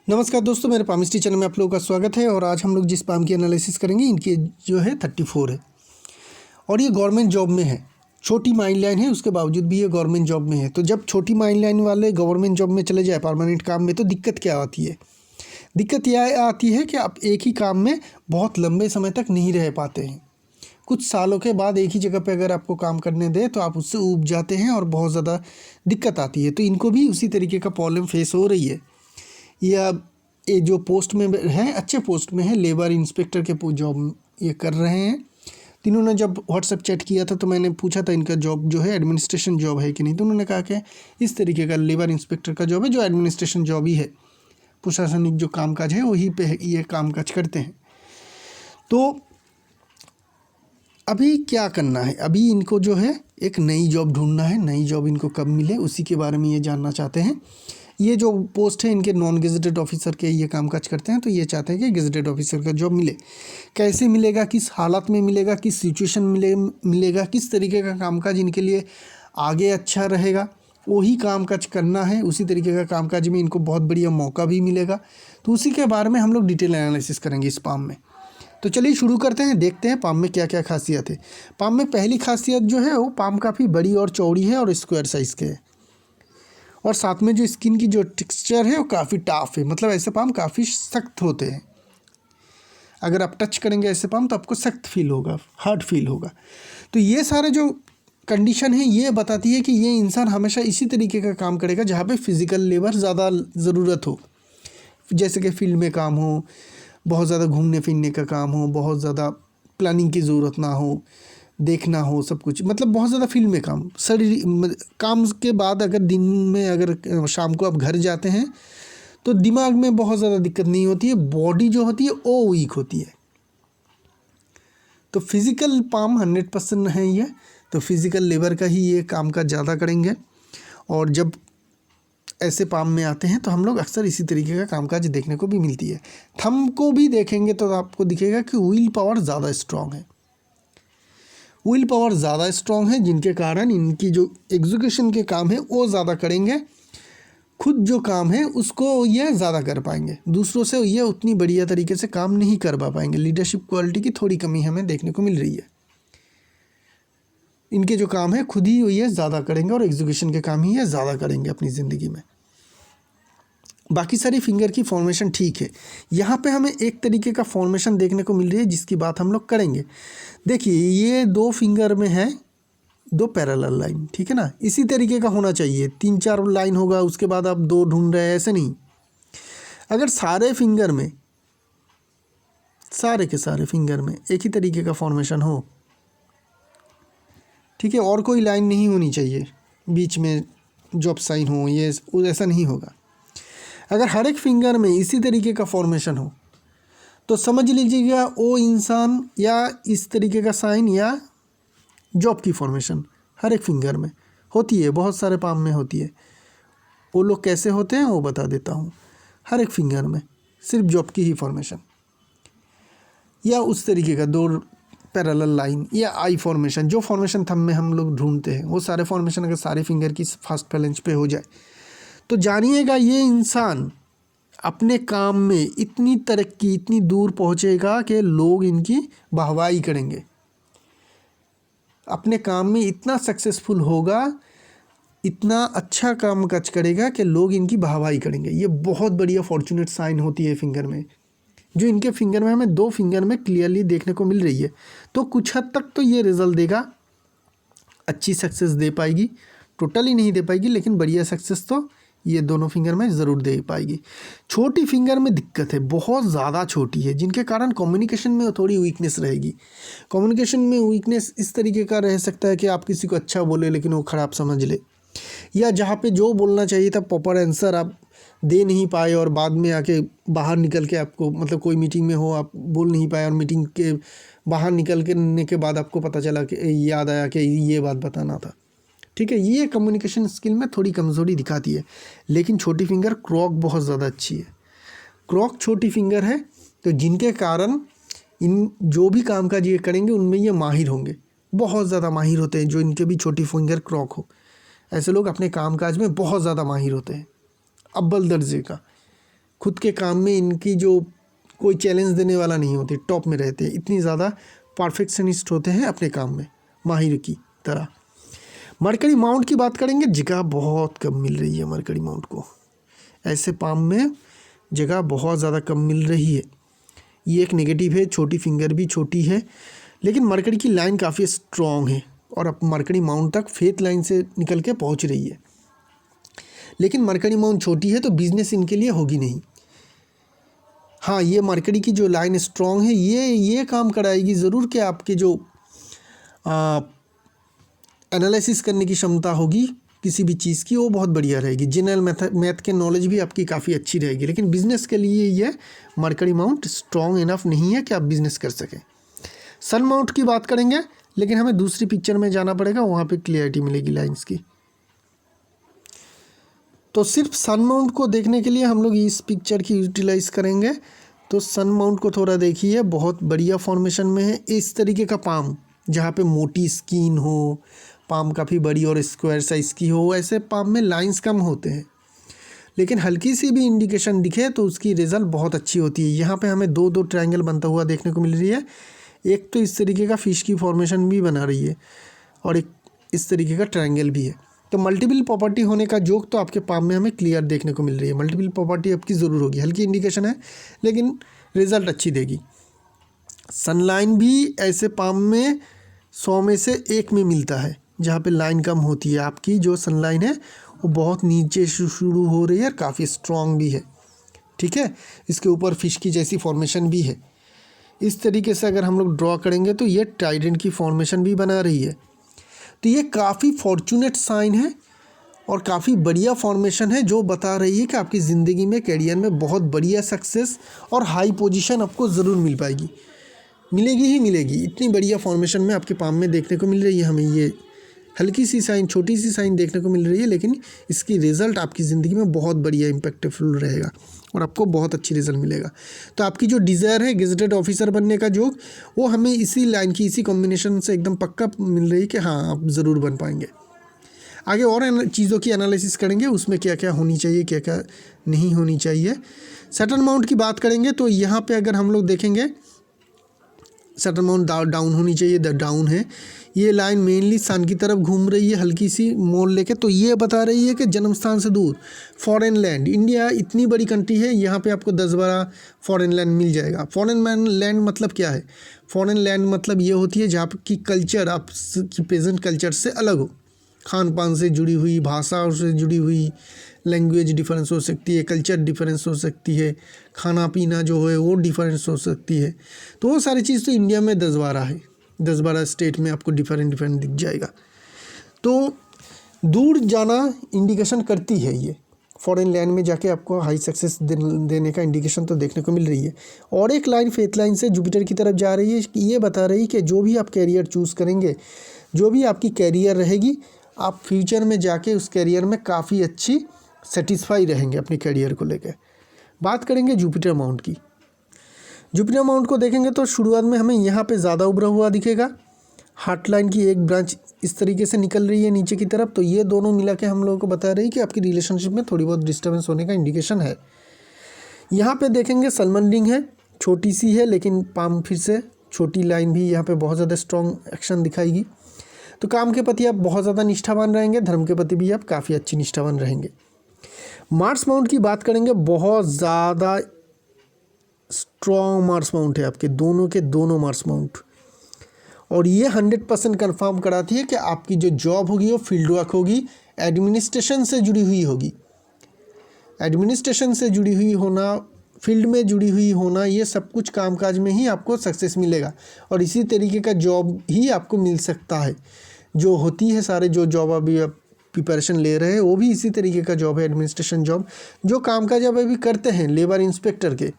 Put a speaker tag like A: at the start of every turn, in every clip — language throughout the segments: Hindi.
A: नमस्कार दोस्तों, मेरे पामिस्ट्री चैनल में आप लोगों का स्वागत है। और आज हम लोग जिस पाम की एनालिसिस करेंगे इनकी जो है 34 है और ये गवर्नमेंट जॉब में है। छोटी माइल लाइन है, उसके बावजूद भी ये गवर्नमेंट जॉब में है। तो जब छोटी माइल लाइन वाले गवर्नमेंट जॉब में चले जाए परमानेंट काम में, तो दिक्कत क्या आती है? दिक्कत यह आती है कि आप एक ही काम में बहुत लंबे समय तक नहीं रह पाते हैं। कुछ सालों के बाद एक ही जगह पे अगर आपको काम करने दे तो आप उससे ऊब जाते हैं और बहुत ज़्यादा दिक्कत आती है। तो इनको भी उसी तरीके का प्रॉब्लम फेस हो रही है। या ये जो पोस्ट में है, अच्छे पोस्ट में है, लेबर इंस्पेक्टर के जॉब ये कर रहे हैं। तो इन्होंने जब व्हाट्सएप चैट किया था तो मैंने पूछा था इनका जॉब जो है एडमिनिस्ट्रेशन जॉब है कि नहीं। तो उन्होंने कहा कि इस तरीके का लेबर इंस्पेक्टर का जॉब है, जो एडमिनिस्ट्रेशन जॉब ही है, प्रशासनिक जो कामकाज है वहीं पे ये कामकाज करते हैं। तो अभी क्या करना है? अभी इनको जो है एक नई जॉब ढूंढना है। नई जॉब इनको कब मिले उसी के बारे में ये जानना चाहते हैं। ये जो पोस्ट है इनके नॉन गेजेटेड ऑफिसर के ये कामकाज करते हैं, तो ये चाहते हैं कि गेजेटेड ऑफिसर का जॉब मिले। कैसे मिलेगा, किस हालत में मिलेगा, किस सिचुएशन मिलेगा, किस तरीके का कामकाज इनके लिए आगे अच्छा रहेगा, वही कामकाज करना है। उसी तरीके का कामकाज में इनको बहुत बढ़िया मौका भी मिलेगा। तो उसी के बारे में हम लोग डिटेल एनालिसिस करेंगे इस पाम में। तो चलिए शुरू करते हैं, देखते हैं पाम में क्या क्या खासियत है। पाम में पहली खासियत जो है वो पाम काफ़ी बड़ी और चौड़ी है और स्क्वायर साइज़ के है। और साथ में जो स्किन की जो टेक्सचर है वो काफ़ी टाफ है। मतलब ऐसे पाम काफ़ी सख्त होते हैं। अगर आप टच करेंगे ऐसे पाम तो आपको सख्त फील होगा, हार्ड फील होगा। तो ये सारे जो कंडीशन है ये बताती है कि ये इंसान हमेशा इसी तरीके का काम करेगा जहाँ पे फिज़िकल लेबर ज़्यादा ज़रूरत हो। जैसे कि फील्ड में काम हो, बहुत ज़्यादा घूमने फिरने का काम हो, बहुत ज़्यादा प्लानिंग की ज़रूरत ना हो, देखना हो सब कुछ। मतलब बहुत ज़्यादा फील्ड में काम, शरीर काम के बाद अगर दिन में अगर शाम को आप घर जाते हैं तो दिमाग में बहुत ज़्यादा दिक्कत नहीं होती है। बॉडी जो होती है वो वीक होती है। तो फिज़िकल पाम 100% है ये। तो फिज़िकल लेबर का ही ये काम का ज़्यादा करेंगे। और जब ऐसे पाम में आते हैं तो हम लोग अक्सर इसी तरीके का कामकाज देखने को भी मिलती है। थंब को भी देखेंगे तो आपको दिखेगा कि व्हील पावर ज़्यादा स्ट्रॉन्ग है। व्हील पावर ज़्यादा स्ट्रॉन्ग है, जिनके कारण इनकी जो एग्जीक्यूशन के काम है वो ज़्यादा करेंगे। खुद जो काम है उसको ये ज़्यादा कर पाएंगे, दूसरों से ये उतनी बढ़िया तरीके से काम नहीं कर पाएंगे। लीडरशिप क्वालिटी की थोड़ी कमी हमें देखने को मिल रही है। इनके जो काम है खुद ही ये ज़्यादा करेंगे और एग्जीक्यूशन के काम ही ये ज़्यादा करेंगे अपनी ज़िंदगी में। बाकी सारी फिंगर की फॉर्मेशन ठीक है। यहाँ पे हमें एक तरीके का फॉर्मेशन देखने को मिल रही है जिसकी बात हम लोग करेंगे। देखिए ये 2 फिंगर में है 2 पैरेलल लाइन, ठीक है ना। इसी तरीके का होना चाहिए। 3-4 लाइन होगा उसके बाद आप 2 ढूंढ रहे हैं, ऐसे नहीं। अगर सारे फिंगर में, सारे के सारे फिंगर में एक ही तरीके का फॉर्मेशन हो, ठीक है, और कोई लाइन नहीं होनी चाहिए बीच में जॉब साइन हो, ये ऐसा नहीं होगा। अगर हर एक फिंगर में इसी तरीके का फॉर्मेशन हो तो समझ लीजिएगा वो इंसान या इस तरीके का साइन या जॉब की फॉर्मेशन हर एक फिंगर में होती है। बहुत सारे पाम में होती है। वो लोग कैसे होते हैं वो बता देता हूँ। हर एक फिंगर में सिर्फ जॉब की ही फॉर्मेशन या उस तरीके का 2 पैरेलल लाइन या आई फॉर्मेशन, जो फॉर्मेशन थंब में हम लोग ढूंढते हैं वो सारे फॉर्मेशन अगर सारे फिंगर की फर्स्ट फैलेंज पे हो जाए तो जानिएगा ये इंसान अपने काम में इतनी तरक्की, इतनी दूर पहुंचेगा कि लोग इनकी वाहवाही करेंगे। अपने काम में इतना सक्सेसफुल होगा, इतना अच्छा काम काज करेगा कि लोग इनकी वाहवाही करेंगे। ये बहुत बढ़िया फॉर्चुनेट साइन होती है फिंगर में, जो इनके फिंगर में हमें 2 फिंगर में क्लियरली देखने को मिल रही है। तो कुछ हद तक तो ये रिजल्ट देगा, अच्छी सक्सेस दे पाएगी। टोटली नहीं दे पाएगी लेकिन बढ़िया सक्सेस तो ये दोनों फिंगर में ज़रूर दे पाएगी। छोटी फिंगर में दिक्कत है, बहुत ज़्यादा छोटी है, जिनके कारण कम्युनिकेशन में थोड़ी वीकनेस रहेगी। कम्युनिकेशन में वीकनेस इस तरीके का रह सकता है कि आप किसी को अच्छा बोले लेकिन वो ख़राब समझ ले, या जहाँ पे जो बोलना चाहिए था प्रॉपर आंसर आप दे नहीं पाए और बाद में आके बाहर निकल के आपको, मतलब कोई मीटिंग में हो आप बोल नहीं पाए और मीटिंग के बाहर निकलने के बाद आपको पता चला कि याद आया कि ये बात बताना था, ठीक है। ये कम्युनिकेशन स्किल में थोड़ी कमज़ोरी दिखाती है। लेकिन छोटी फिंगर क्रॉक बहुत ज़्यादा अच्छी है। क्रॉक छोटी फिंगर है तो जिनके कारण इन जो भी कामकाज ये करेंगे उनमें ये माहिर होंगे, बहुत ज़्यादा माहिर होते हैं। जो इनके भी छोटी फिंगर क्रॉक हो, ऐसे लोग अपने कामकाज में बहुत ज़्यादा माहिर होते हैं, अव्वल दर्जे का। खुद के काम में इनकी जो कोई चैलेंज देने वाला नहीं होती, टॉप में रहते हैं, इतनी ज़्यादा परफेक्शनिस्ट होते हैं अपने काम में, माहिर की तरह। मरकरी माउंट की बात करेंगे, जगह बहुत कम मिल रही है मरकरी माउंट को, ऐसे पाम में जगह बहुत ज़्यादा कम मिल रही है। ये एक नेगेटिव है, छोटी फिंगर भी छोटी है, लेकिन मरकरी की लाइन काफ़ी स्ट्रॉन्ग है और अब मरकरी माउंट तक फेथ लाइन से निकल के पहुंच रही है। लेकिन मरकरी माउंट छोटी है तो बिजनेस इनके लिए होगी नहीं। हाँ, ये मरकरी की जो लाइन स्ट्रॉन्ग है ये काम कराएगी ज़रूर कि आपके जो एनालिसिस करने की क्षमता होगी किसी भी चीज़ की, वो बहुत बढ़िया रहेगी। जनरल मैथ के नॉलेज भी आपकी काफ़ी अच्छी रहेगी। लेकिन बिज़नेस के लिए ये मरकरी माउंट स्ट्रॉन्ग इनफ नहीं है कि आप बिज़नेस कर सकें। सन माउंट की बात करेंगे, लेकिन हमें दूसरी पिक्चर में जाना पड़ेगा, वहाँ पे क्लियरिटी मिलेगी लाइंस की। तो सिर्फ सन माउंट को देखने के लिए हम लोग इस पिक्चर की यूटिलाइज़ करेंगे। तो सन माउंट को थोड़ा देखिए, बहुत बढ़िया फॉर्मेशन में है। इस तरीके का पाम जहाँ पे मोटी स्किन हो, पाम काफ़ी बड़ी और स्क्वायर साइज़ की हो, ऐसे पाम में लाइंस कम होते हैं। लेकिन हल्की सी भी इंडिकेशन दिखे तो उसकी रिज़ल्ट बहुत अच्छी होती है। यहाँ पे हमें दो ट्रायंगल बनता हुआ देखने को मिल रही है। एक तो इस तरीके का फिश की फॉर्मेशन भी बना रही है और एक इस तरीके का ट्रायंगल भी है। तो मल्टीपल प्रॉपर्टी होने का जोक तो आपके पाम में हमें क्लियर देखने को मिल रही है। मल्टीपल प्रॉपर्टी आपकी ज़रूर होगी, हल्की इंडिकेशन है लेकिन रिज़ल्ट अच्छी देगी। सनलाइन भी ऐसे पाम में 100 में से 1 में मिलता है, जहाँ पे लाइन कम होती है। आपकी जो सनलाइन है वो बहुत नीचे शुरू हो रही है, काफ़ी स्ट्रॉन्ग भी है, ठीक है। इसके ऊपर फिश की जैसी फॉर्मेशन भी है। इस तरीके से अगर हम लोग ड्रॉ करेंगे तो ये ट्राइडेंट की फॉर्मेशन भी बना रही है। तो ये काफ़ी फॉर्चुनेट साइन है और काफ़ी बढ़िया फॉर्मेशन है, जो बता रही है कि आपकी ज़िंदगी में, करियर में बहुत बढ़िया सक्सेस और हाई पोजीशन आपको ज़रूर मिल पाएगी, मिलेगी ही मिलेगी। इतनी बढ़िया फॉर्मेशन में आपके पाम में देखने को मिल रही है हमें। ये हल्की सी साइन, छोटी सी साइन देखने को मिल रही है, लेकिन इसकी रिज़ल्ट आपकी ज़िंदगी में बहुत बढ़िया इम्पैक्टफुल रहेगा और आपको बहुत अच्छी रिज़ल्ट मिलेगा। तो आपकी जो डिज़ायर है गेजेटेड ऑफिसर बनने का जोग, वो हमें इसी लाइन की, इसी कॉम्बिनेशन से एकदम पक्का मिल रही है कि हाँ, आप ज़रूर बन पाएंगे। आगे और चीज़ों की एनालिसिस करेंगे, उसमें क्या क्या होनी चाहिए, क्या क्या नहीं होनी चाहिए। सैटर्न माउंट की बात करेंगे तो यहाँ पे अगर हम लोग देखेंगे, सैटर्न माउंट डाउन होनी चाहिए, डाउन है। ये लाइन मेनली सन की तरफ घूम रही है, हल्की सी मोड़ लेके। तो ये बता रही है कि जन्म स्थान से दूर फॉरेन लैंड, इंडिया इतनी बड़ी कंट्री है, यहाँ पे आपको 10-12 फॉरेन लैंड मिल जाएगा। फॉरेन लैंड मतलब क्या है? फॉरेन लैंड मतलब ये होती है जहाँ की कल्चर आपकी प्रेजेंट कल्चर से अलग हो, खान पान से जुड़ी हुई, भाषा से जुड़ी हुई, लैंग्वेज डिफरेंस हो सकती है, कल्चर डिफरेंस हो सकती है, खाना पीना जो है वो डिफरेंस हो सकती है। तो वो सारी चीज़ तो इंडिया में 10-12 है, 10-12 स्टेट में आपको डिफरेंट दिख जाएगा। तो दूर जाना इंडिकेशन करती है, ये फॉरेन लैंड में जाके आपको हाई सक्सेस देने का इंडिकेशन तो देखने को मिल रही है। और एक लाइन फेथ लाइन से जुपिटर की तरफ जा रही है, ये बता रही है कि जो भी आप कैरियर चूज़ करेंगे, जो भी आपकी कैरियर रहेगी, आप फ्यूचर में जाके उस कैरियर में काफ़ी अच्छी सेटिस्फाई रहेंगे अपने कैरियर को लेकर। बात करेंगे जुपिटर माउंट की। जुपिटर माउंट को देखेंगे तो शुरुआत में हमें यहाँ पे ज़्यादा उभरा हुआ दिखेगा। हार्ट लाइन की एक ब्रांच इस तरीके से निकल रही है नीचे की तरफ। तो ये दोनों मिला के हम लोगों को बता रही है कि आपकी रिलेशनशिप में थोड़ी बहुत डिस्टर्बेंस होने का इंडिकेशन है। यहाँ पे देखेंगे सलमन रिंग है, छोटी सी है, लेकिन पाम फिर से छोटी लाइन भी यहाँ पे बहुत ज़्यादा स्ट्रॉन्ग एक्शन दिखाएगी। तो काम के प्रति आप बहुत ज़्यादा निष्ठावान रहेंगे, धर्म के प्रति भी आप काफ़ी अच्छी निष्ठावान रहेंगे। मार्स माउंट की बात करेंगे, बहुत ज़्यादा स्ट्रॉन्ग मार्स माउंट है आपके, दोनों के दोनों मार्स माउंट। और ये 100% कन्फर्म कराती है कि आपकी जो जॉब होगी वो फील्ड वर्क होगी, एडमिनिस्ट्रेशन से जुड़ी हुई होगी। एडमिनिस्ट्रेशन से जुड़ी हुई होना, फील्ड में जुड़ी हुई होना, ये सब कुछ कामकाज में ही आपको सक्सेस मिलेगा। और इसी तरीके का जॉब ही आपको मिल सकता है जो होती है। सारे जो जॉब अभी आप प्रिपरेशन ले रहे हैं वो भी इसी तरीके का जॉब है, एडमिनिस्ट्रेशन जॉब। जो कामकाज आप अभी करते हैं लेबर इंस्पेक्टर के,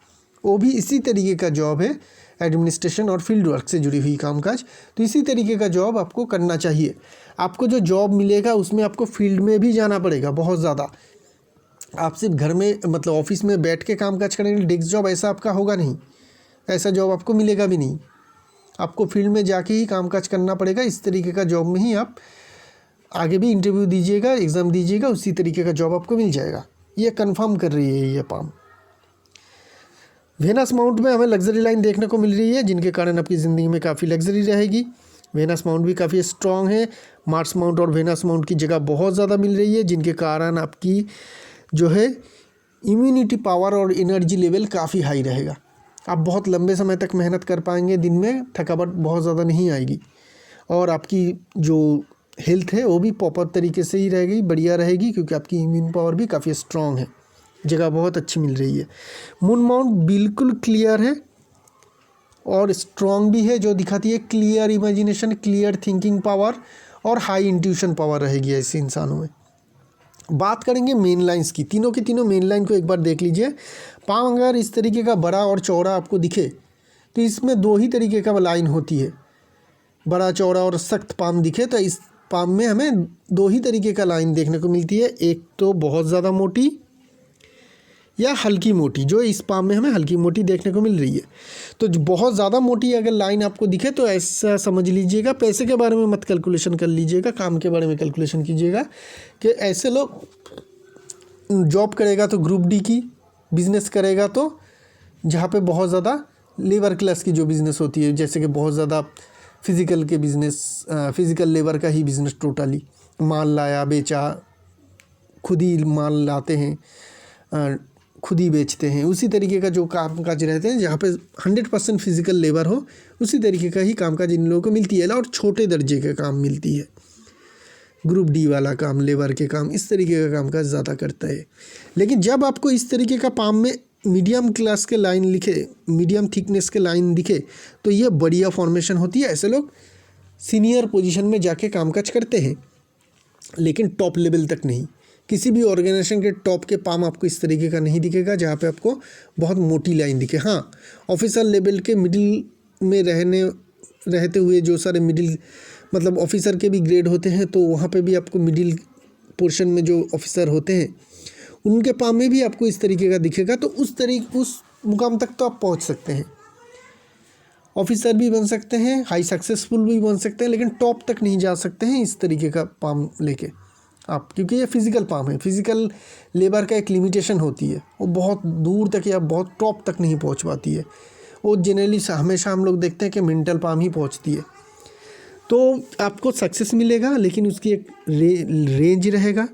A: वो भी इसी तरीके का जॉब है, एडमिनिस्ट्रेशन और फील्ड वर्क से जुड़ी हुई कामकाज। तो इसी तरीके का जॉब आपको करना चाहिए। आपको जो जॉब मिलेगा उसमें आपको फील्ड में भी जाना पड़ेगा बहुत ज़्यादा। आप सिर्फ घर में, मतलब ऑफिस में बैठ के कामकाज करेंगे, डेस्क जॉब ऐसा आपका होगा नहीं, ऐसा जॉब आपको मिलेगा भी नहीं। आपको फील्ड में जाके ही कामकाज करना पड़ेगा। इस तरीके का जॉब में ही आप आगे भी इंटरव्यू दीजिएगा, एग्ज़ाम दीजिएगा, उसी तरीके का जॉब आपको मिल जाएगा। ये कंफर्म कर रही है ये पाम। वेनस माउंट में हमें लग्जरी लाइन देखने को मिल रही है, जिनके कारण आपकी ज़िंदगी में काफ़ी लग्जरी रहेगी। वेनस माउंट भी काफ़ी स्ट्रॉन्ग है। मार्स माउंट और वेनस माउंट की जगह बहुत ज़्यादा मिल रही है, जिनके कारण आपकी जो है इम्यूनिटी पावर और एनर्जी लेवल काफ़ी हाई रहेगा। आप बहुत लंबे समय तक मेहनत कर पाएंगे, दिन में थकावट बहुत ज़्यादा नहीं आएगी, और आपकी जो हेल्थ है वो भी प्रॉपर तरीके से ही रहेगी, बढ़िया रहेगी, क्योंकि आपकी इम्यून पावर भी काफ़ी स्ट्रॉन्ग है। जगह बहुत अच्छी मिल रही है। मून माउंट बिल्कुल क्लियर है और स्ट्रॉन्ग भी है, जो दिखाती है clear imagination, clear thinking power और हाई इंट्यूशन पावर रहेगी ऐसे इंसानों में। बात करेंगे मेन लाइंस की, तीनों की तीनों मेन लाइन को एक बार देख लीजिए। पाँव अगर इस तरीके का बड़ा और चौड़ा आपको दिखे तो इसमें दो ही तरीके का लाइन होती है। बड़ा चौड़ा और सख्त पाम दिखे तो इस पाम में हमें दो ही तरीके का लाइन देखने को मिलती है, एक तो बहुत ज़्यादा मोटी या हल्की मोटी, जो इस पाम में हमें हल्की मोटी देखने को मिल रही है। तो जो बहुत ज़्यादा मोटी अगर लाइन आपको दिखे तो ऐसा समझ लीजिएगा, पैसे के बारे में मत कैलकुलेशन कर लीजिएगा, काम के बारे में कैलकुलेशन कीजिएगा कि ऐसे लोग जॉब करेगा तो ग्रुप डी की, बिज़नेस करेगा तो जहाँ पे बहुत ज़्यादा लेबर क्लास की जो बिज़नेस होती है, जैसे कि बहुत ज़्यादा फिज़िकल के बिज़नेस, फिज़िकल लेबर का ही बिज़नेस, टोटली माल लाया बेचा, खुद ही माल लाते हैं, खुद ही बेचते हैं, उसी तरीके का जो काम काज रहते हैं जहाँ पे 100% फिज़िकल लेबर हो, उसी तरीके का ही काम काज इन लोगों को मिलती है, और छोटे दर्जे के काम मिलती है। ग्रुप डी वाला काम, लेबर के काम, इस तरीके का काम काज ज़्यादा करता है। लेकिन जब आपको इस तरीके का पाम में मीडियम क्लास के लाइन लिखे, मीडियम थिकनेस के लाइन दिखे, तो ये बढ़िया फॉर्मेशन होती है। ऐसे लोग सीनियर पोजीशन में जाके कामकाज करते हैं, लेकिन टॉप लेवल तक नहीं। किसी भी ऑर्गेनाइजेशन के टॉप के पाम आपको इस तरीके का नहीं दिखेगा जहाँ पे आपको बहुत मोटी लाइन दिखे। हाँ, ऑफिसर लेवल के मिडिल में रहते हुए जो सारे मिडिल, मतलब ऑफिसर के भी ग्रेड होते हैं, तो वहाँ पे भी आपको मिडिल पोर्शन में जो ऑफिसर होते हैं उनके पाम में भी आपको इस तरीके का दिखेगा। तो उस मुकाम तक तो आप पहुँच सकते हैं, ऑफिसर भी बन सकते हैं, हाई सक्सेसफुल भी बन सकते हैं, लेकिन टॉप तक नहीं जा सकते हैं इस तरीके का पाम लेके आप, क्योंकि ये फिज़िकल पाम है। फिज़िकल लेबर का एक लिमिटेशन होती है, वो बहुत दूर तक या बहुत टॉप तक नहीं पहुंच पाती है। वो जनरली हमेशा हम लोग देखते हैं कि मेंटल पाम ही पहुंचती है। तो आपको सक्सेस मिलेगा, लेकिन उसकी एक रेंज रहेगा,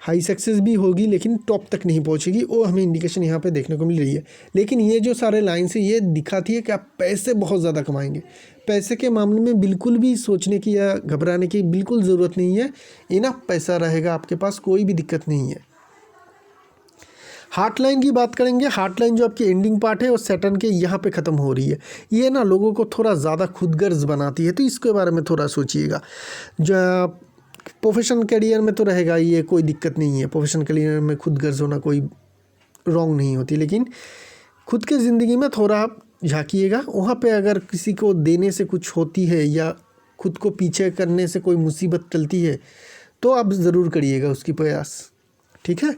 A: हाई सक्सेस भी होगी लेकिन टॉप तक नहीं पहुंचेगी। वो हमें इंडिकेशन यहाँ पे देखने को मिल रही है। लेकिन ये जो सारे लाइन से ये दिखाती है कि आप पैसे बहुत ज़्यादा कमाएंगे। पैसे के मामले में बिल्कुल भी सोचने की या घबराने की बिल्कुल ज़रूरत नहीं है। इनफ पैसा रहेगा आपके पास, कोई भी दिक्कत नहीं है। हार्ट लाइन की बात करेंगे। हार्ट लाइन जो आपकी एंडिंग पार्ट है वो सैटर्न के यहाँ पे ख़त्म हो रही है। ये ना लोगों को थोड़ा ज़्यादा खुदगर्ज बनाती है, तो इसके बारे में थोड़ा सोचिएगा। जो प्रोफेशनल करियर में तो रहेगा ये, कोई दिक्कत नहीं है। प्रोफेशनल करियर में खुदगर्ज होना कोई रॉन्ग नहीं होती, लेकिन खुद के ज़िंदगी में थोड़ा आप झांकिएगा। वहाँ पे अगर किसी को देने से कुछ होती है या खुद को पीछे करने से कोई मुसीबत टलती है तो आप ज़रूर करिएगा उसकी प्रयास, ठीक है।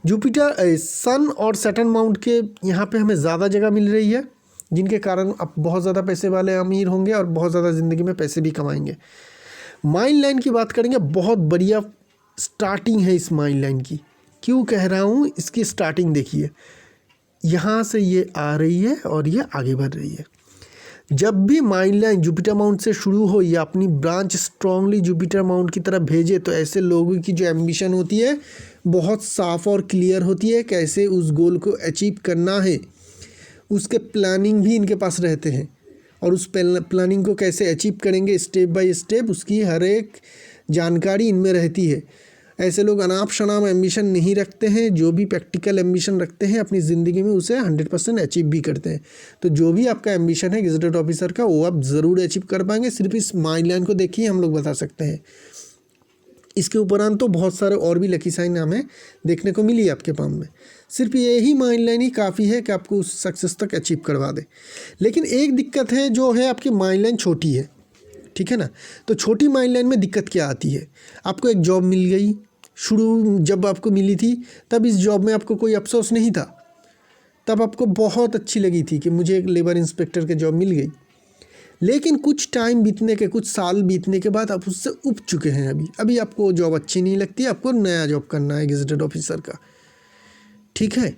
A: जुपिटर, सन और सैटर्न माउंट के यहाँ पे हमें ज़्यादा जगह मिल रही है, जिनके कारण आप बहुत ज़्यादा पैसे वाले अमीर होंगे और बहुत ज़्यादा ज़िंदगी में पैसे भी कमाएंगे। माइंड लाइन की बात करेंगे। बहुत बढ़िया स्टार्टिंग है इस माइंड लाइन की। क्यों कह रहा हूँ, इसकी स्टार्टिंग देखिए, यहाँ से ये आ रही है और ये आगे बढ़ रही है। जब भी माइंड लाइन जुपिटर माउंट से शुरू हो या अपनी ब्रांच स्ट्रांगली जुपिटर माउंट की तरफ भेजे, तो ऐसे लोगों की जो एम्बिशन होती है बहुत साफ और क्लियर होती है। कैसे उस गोल को अचीव करना है उसके प्लानिंग भी इनके पास रहते हैं, और उस प्लानिंग को कैसे अचीव करेंगे स्टेप बाय स्टेप, उसकी हर एक जानकारी इनमें रहती है। ऐसे लोग अनाप शनाप एम्बिशन नहीं रखते हैं, जो भी प्रैक्टिकल एम्बिशन रखते हैं अपनी ज़िंदगी में उसे 100% अचीव भी करते हैं। तो जो भी आपका एम्बिशन है गेजेटेड ऑफिसर का, वो आप ज़रूर अचीव कर पाएंगे। सिर्फ इस माइंड लाइन को देखिए हम लोग बता सकते हैं। इसके उपरांत तो बहुत सारे और भी लकी साइन हमें देखने को मिली आपके पाम में। सिर्फ यही माइंड लाइन ही काफ़ी है कि आपको उस सक्सेस तक अचीव करवा दे। लेकिन एक दिक्कत है जो है, आपकी माइंड लाइन छोटी है, ठीक है ना। तो छोटी माइंड लाइन में दिक्कत क्या आती है, आपको एक जॉब मिल गई, शुरू जब आपको मिली थी तब इस जॉब में आपको कोई अफसोस नहीं था, तब आपको बहुत अच्छी लगी थी कि मुझे एक लेबर इंस्पेक्टर की जॉब मिल गई। लेकिन कुछ टाइम बीतने के, कुछ साल बीतने के बाद आप उससे उब चुके हैं। अभी आपको वो जॉब अच्छी नहीं लगती, आपको नया जॉब करना है गेजेटेड ऑफिसर का, ठीक है।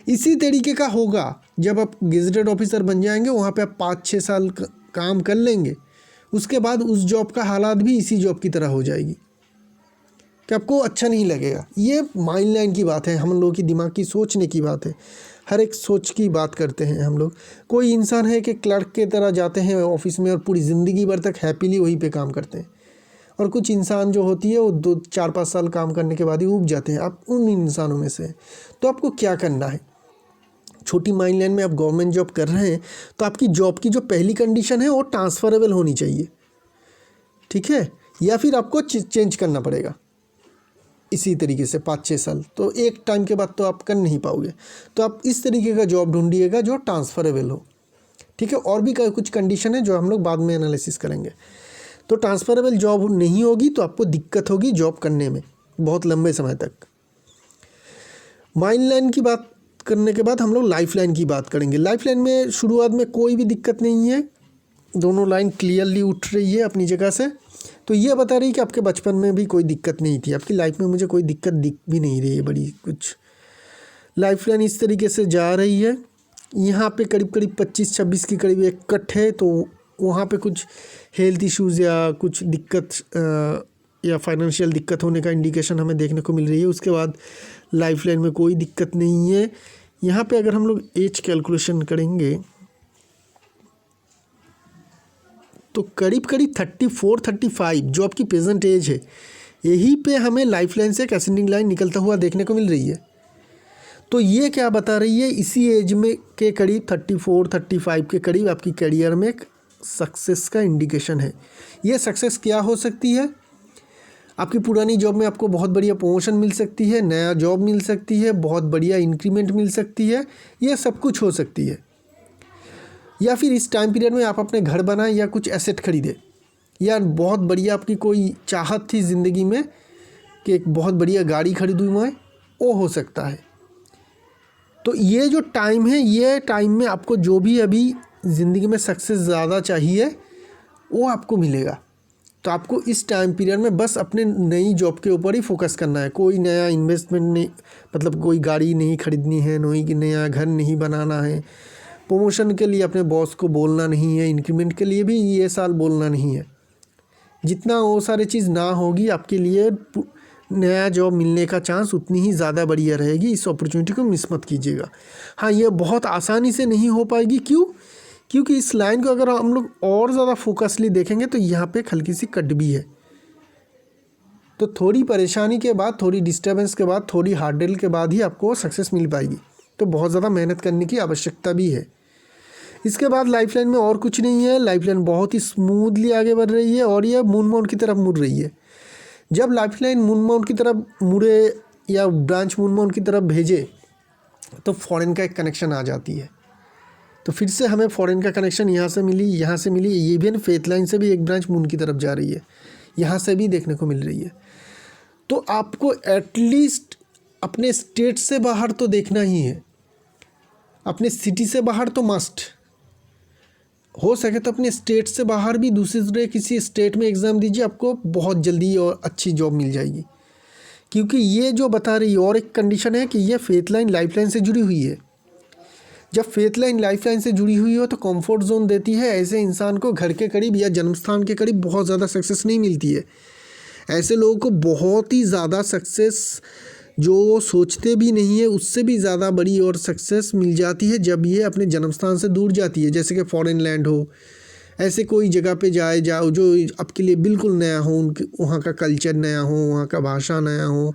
A: इसी तरीके का होगा जब आप गेजेटेड ऑफिसर बन जाएंगे वहाँ पे आप 5-6 साल काम कर लेंगे, उसके बाद उस जॉब का हालात भी इसी जॉब की तरह हो जाएगी कि आपको अच्छा नहीं लगेगा। ये माइंड लाइन की बात है, हम लोगों की दिमाग की सोचने की बात है, हर एक सोच की बात करते हैं हम लोग। कोई इंसान है कि क्लर्क की तरह जाते हैं ऑफिस में और पूरी ज़िंदगी भर तक हैप्पीली वहीं पे काम करते हैं, और कुछ इंसान जो होती है वो 2-4-5 साल काम करने के बाद ही ऊब जाते हैं। आप उन इंसानों में से हैं। तो आपको क्या करना है, छोटी माइंड लाइन में आप गवर्नमेंट जॉब कर रहे हैं तो आपकी जॉब की जो पहली कंडीशन है वो ट्रांसफरेबल होनी चाहिए, ठीक है, या फिर आपको चेंज करना पड़ेगा इसी तरीके से 5-6 साल, तो एक टाइम के बाद तो आप कर नहीं पाओगे। तो आप इस तरीके का जॉब ढूंढिएगा जो ट्रांसफरेबल हो, ठीक है। और भी कुछ कंडीशन है जो हम लोग बाद में एनालिसिस करेंगे। तो ट्रांसफरेबल जॉब नहीं होगी तो आपको दिक्कत होगी जॉब करने में बहुत लंबे समय तक। माइंड लाइन की बात करने के बाद हम लोग लाइफ लाइन की बात करेंगे। लाइफ लाइन में शुरुआत में कोई भी दिक्कत नहीं है, दोनों लाइन क्लियरली उठ रही है अपनी जगह से। तो ये बता रही है कि आपके बचपन में भी कोई दिक्कत नहीं थी, आपकी लाइफ में मुझे कोई दिक्कत दिख भी नहीं रही है बड़ी कुछ। लाइफ लाइन इस तरीके से जा रही है। यहाँ पे करीब करीब 25-26 की करीब एक कट है, तो वहाँ पे कुछ हेल्थ इश्यूज़ या कुछ दिक्कत या फाइनेंशियल दिक्कत होने का इंडिकेशन हमें देखने को मिल रही है। उसके बाद लाइफ लाइन में कोई दिक्कत नहीं है। यहाँ पे अगर हम लोग एज कैलकुलेशन करेंगे तो करीब करीब 34-35 जो आपकी प्रेजेंट एज है, यही पे हमें लाइफ लाइन से एक असेंडिंग लाइन निकलता हुआ देखने को मिल रही है। तो ये क्या बता रही है, इसी एज में के करीब 34-35 के करीब आपकी करियर में एक सक्सेस का इंडिकेशन है। ये सक्सेस क्या हो सकती है, आपकी पुरानी जॉब में आपको बहुत बढ़िया प्रमोशन मिल सकती है, नया जॉब मिल सकती है, बहुत बढ़िया इंक्रीमेंट मिल सकती है, ये सब कुछ हो सकती है। या फिर इस टाइम पीरियड में आप अपने घर बनाएं या कुछ एसेट खरीदें, या बहुत बढ़िया आपकी कोई चाहत थी ज़िंदगी में कि एक बहुत बढ़िया गाड़ी खरीदूँ मैं, वो हो सकता है। तो ये जो टाइम है, ये टाइम में आपको जो भी अभी ज़िंदगी में सक्सेस ज़्यादा चाहिए वो आपको मिलेगा। तो आपको इस टाइम पीरियड में बस अपने नई जॉब के ऊपर ही फोकस करना है। कोई नया इन्वेस्टमेंट नहीं, मतलब कोई गाड़ी नहीं खरीदनी है, नया घर नहीं बनाना है, प्रमोशन के लिए अपने बॉस को बोलना नहीं है, इंक्रीमेंट के लिए भी ये साल बोलना नहीं है। जितना वो सारी चीज़ ना होगी आपके लिए नया जॉब मिलने का चांस उतनी ही ज़्यादा बढ़िया रहेगी। इस अपॉर्चुनिटी को मिस मत कीजिएगा। हाँ, ये बहुत आसानी से नहीं हो पाएगी। क्यों? क्योंकि इस लाइन को अगर हम लोग और ज़्यादा फोकसली देखेंगे तो यहाँ पे एक हल्की सी कट भी है। तो थोड़ी परेशानी के बाद, थोड़ी डिस्टर्बेंस के बाद, थोड़ी हार्डल के बाद ही आपको सक्सेस मिल पाएगी। तो बहुत ज़्यादा मेहनत करने की आवश्यकता भी है। इसके बाद लाइफ लाइन में और कुछ नहीं है। लाइफ लाइन बहुत ही स्मूथली आगे बढ़ रही है और ये मून माउंट की तरफ मुड़ रही है। जब लाइफ लाइन मून माउंट की तरफ मुड़े या ब्रांच मून माउंट की तरफ भेजे तो फॉरेन का एक कनेक्शन आ जाती है। तो फिर से हमें फॉरेन का कनेक्शन यहाँ से मिली, यहाँ से मिली। ये भी फेथ लाइन से भी एक ब्रांच मून की तरफ जा रही है, यहाँ से भी देखने को मिल रही है। तो आपको एटलीस्ट अपने स्टेट से बाहर तो देखना ही है, अपने सिटी से बाहर तो मस्ट हो सके तो अपने स्टेट से बाहर भी दूसरे किसी स्टेट में एग्ज़ाम दीजिए, आपको बहुत जल्दी और अच्छी जॉब मिल जाएगी। क्योंकि ये जो बता रही है, और एक कंडीशन है कि ये फेथ लाइन लाइफ लाइन से जुड़ी हुई है। जब फेथ लाइन लाइफ लाइन से जुड़ी हुई हो तो कंफर्ट जोन देती है। ऐसे इंसान को घर के करीब या जन्म स्थान के करीब बहुत ज़्यादा सक्सेस नहीं मिलती है। ऐसे लोगों को बहुत ही ज़्यादा सक्सेस, जो सोचते भी नहीं है उससे भी ज़्यादा बड़ी और सक्सेस मिल जाती है जब ये अपने जन्म स्थान से दूर जाती है। जैसे कि फॉरेन लैंड हो, ऐसे कोई जगह पे जाओ जो आपके लिए बिल्कुल नया हो, उनके वहाँ का कल्चर नया हो, वहाँ का भाषा नया हो,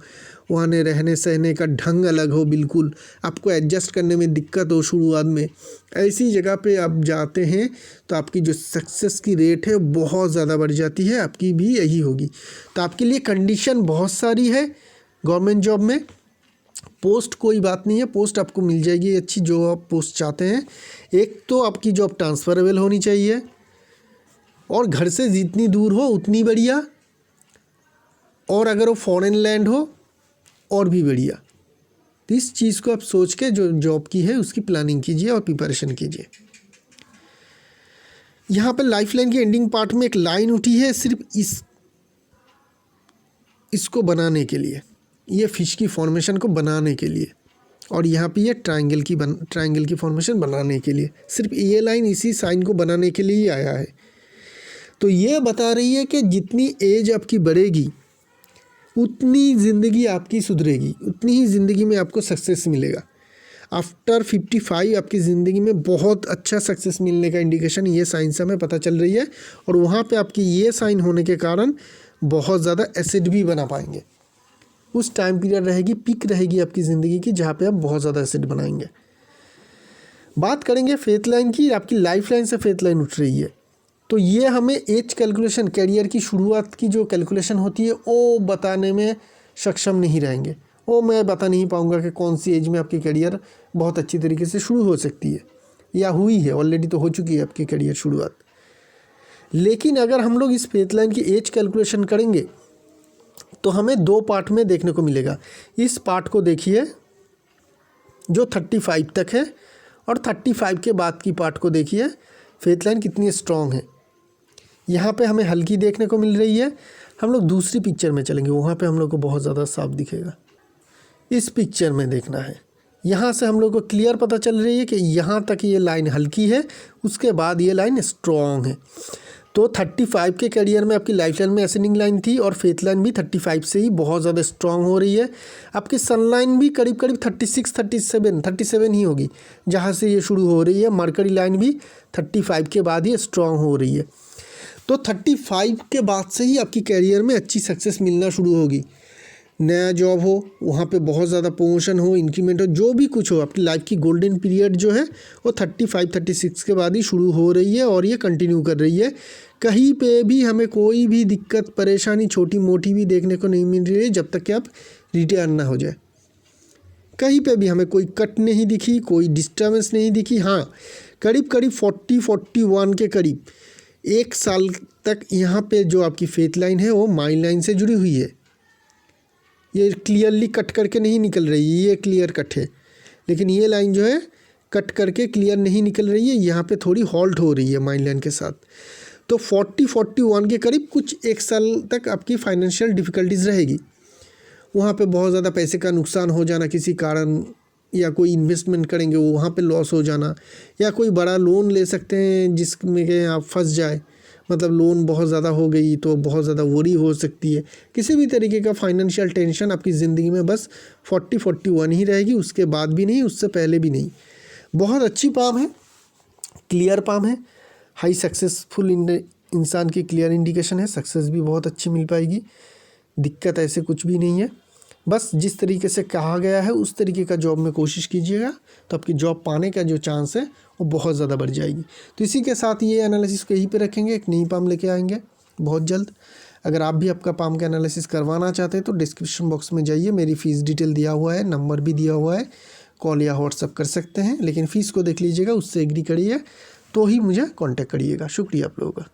A: वहाँ ने रहने सहने का ढंग अलग हो, बिल्कुल आपको एडजस्ट करने में दिक्कत हो शुरुआत में। ऐसी जगह पे आप जाते हैं तो आपकी जो सक्सेस की रेट है बहुत ज़्यादा बढ़ जाती है। आपकी भी यही होगी। तो आपके लिए कंडीशन बहुत सारी है गवर्नमेंट जॉब में। पोस्ट कोई बात नहीं है, पोस्ट आपको मिल जाएगी अच्छी जो आप पोस्ट चाहते हैं। एक तो आपकी जॉब ट्रांसफरेबल होनी चाहिए और घर से जितनी दूर हो उतनी बढ़िया, और अगर वो फॉरेन लैंड हो और भी बढ़िया। तो इस चीज़ को आप सोच के जो जॉब की है उसकी प्लानिंग कीजिए और प्रिपरेशन कीजिए। यहाँ पर लाइफ लाइन की एंडिंग पार्ट में एक लाइन उठी है सिर्फ इसको बनाने के लिए, ये फिश की फॉर्मेशन को बनाने के लिए। और यहाँ पे ये ट्रायंगल की फॉर्मेशन बनाने के लिए, सिर्फ ये लाइन इसी साइन को बनाने के लिए ही आया है। तो ये बता रही है कि जितनी एज आपकी बढ़ेगी उतनी ज़िंदगी आपकी सुधरेगी, उतनी ही ज़िंदगी में आपको सक्सेस मिलेगा। आफ्टर 55 आपकी ज़िंदगी में बहुत अच्छा सक्सेस मिलने का इंडिकेशन ये साइन से हमें पता चल रही है। और वहाँ पे आपकी ये साइन होने के कारण बहुत ज़्यादा एसिड भी बना पाएंगे। उस टाइम पीरियड रहेगी, पीक रहेगी आपकी ज़िंदगी की, जहाँ पे आप बहुत ज़्यादा एसिड बनाएंगे। बात करेंगे फेथ लाइन की। आपकी लाइफ लाइन से फेथ लाइन उठ रही है, तो ये हमें एज कैलकुलेशन, कैरियर की शुरुआत की जो कैलकुलेशन होती है वो बताने में सक्षम नहीं रहेंगे। वो मैं बता नहीं पाऊँगा कि कौन सी एज में आपकी कैरियर बहुत अच्छी तरीके से शुरू हो सकती है, या हुई है, ऑलरेडी तो हो चुकी है आपकी कैरियर शुरुआत। लेकिन अगर हम लोग इस फेथ लाइन की एज कैलकुलेशन करेंगे तो हमें 2 पार्ट में देखने को मिलेगा। इस पार्ट को देखिए जो 35 तक है, और 35 के बाद की पार्ट को देखिए फेथ लाइन कितनी स्ट्रॉन्ग है। यहाँ पे हमें हल्की देखने को मिल रही है। हम लोग दूसरी पिक्चर में चलेंगे, वहाँ पे हम लोग को बहुत ज़्यादा साफ दिखेगा। इस पिक्चर में देखना है, यहाँ से हम लोग को क्लियर पता चल रही है कि यहाँ तक ये लाइन हल्की है, उसके बाद ये लाइन स्ट्रॉन्ग है। तो 35 के कैरियर में आपकी लाइफ लाइन में असेंडिंग लाइन थी, और फेथ लाइन भी 35 से ही बहुत ज़्यादा स्ट्रॉन्ग हो रही है। आपकी सन लाइन भी करीब करीब 37 ही होगी जहाँ से ये शुरू हो रही है। मरकरी लाइन भी 35 के बाद ही स्ट्रॉन्ग हो रही है। तो 35 के बाद से ही आपकी कैरियर में अच्छी सक्सेस मिलना शुरू होगी। नया जॉब हो, वहाँ पे बहुत ज़्यादा प्रमोशन हो, इंक्रीमेंट हो, जो भी कुछ हो, आपकी लाइफ की गोल्डन पीरियड जो है वो 35-36 के बाद ही शुरू हो रही है, और ये कंटिन्यू कर रही है। कहीं पे भी हमें कोई भी दिक्कत परेशानी छोटी मोटी भी देखने को नहीं मिल रही है जब तक कि आप रिटायर ना हो जाए। कहीं पे भी हमें कोई कट नहीं दिखी, कोई डिस्टर्बेंस नहीं दिखी। हाँ, करीब करीब 40-41 के करीब 1 साल तक यहाँ पे जो आपकी फेथ लाइन है वो माइंड लाइन से जुड़ी हुई है। ये क्लियरली कट करके नहीं निकल रही है, ये क्लियर कट है, लेकिन ये लाइन जो है कट करके क्लियर नहीं निकल रही है, यहाँ पे थोड़ी हॉल्ट हो रही है माइंड लाइन के साथ। तो 40-41 के करीब कुछ 1 साल तक आपकी फाइनेंशियल डिफ़िकल्टीज़ रहेगी। वहाँ पे बहुत ज़्यादा पैसे का नुकसान हो जाना किसी कारण, या कोई इन्वेस्टमेंट करेंगे वो वहाँ पे लॉस हो जाना, या कोई बड़ा लोन ले सकते हैं जिसमें कि आप फंस जाए, मतलब लोन बहुत ज़्यादा हो गई तो बहुत ज़्यादा वरी हो सकती है। किसी भी तरीके का फाइनेंशियल टेंशन आपकी ज़िंदगी में बस 40-41 ही रहेगी, उसके बाद भी नहीं, उससे पहले भी नहीं। बहुत अच्छी पाम है, क्लियर पाम है, हाई सक्सेसफुल इंसान की क्लियर इंडिकेशन है। सक्सेस भी बहुत अच्छी मिल पाएगी, दिक्कत ऐसे कुछ भी नहीं है। बस जिस तरीके से कहा गया है उस तरीके का जॉब में कोशिश कीजिएगा, तो आपकी जॉब पाने का जो चांस है वो बहुत ज़्यादा बढ़ जाएगी। तो इसी के साथ ये एनालिसिस को यहीं पे रखेंगे, एक नई पाम लेके आएंगे बहुत जल्द। अगर आप भी आपका पाम का एनालिसिस करवाना चाहते हैं तो डिस्क्रिप्शन बॉक्स में जाइए, मेरी फ़ीस डिटेल दिया हुआ है, नंबर भी दिया हुआ है, कॉल या व्हाट्सअप कर सकते हैं, लेकिन फ़ीस को देख लीजिएगा, उससे एग्री करिए तो ही मुझे कॉन्टैक्ट करिएगा। शुक्रिया आप लोगों का।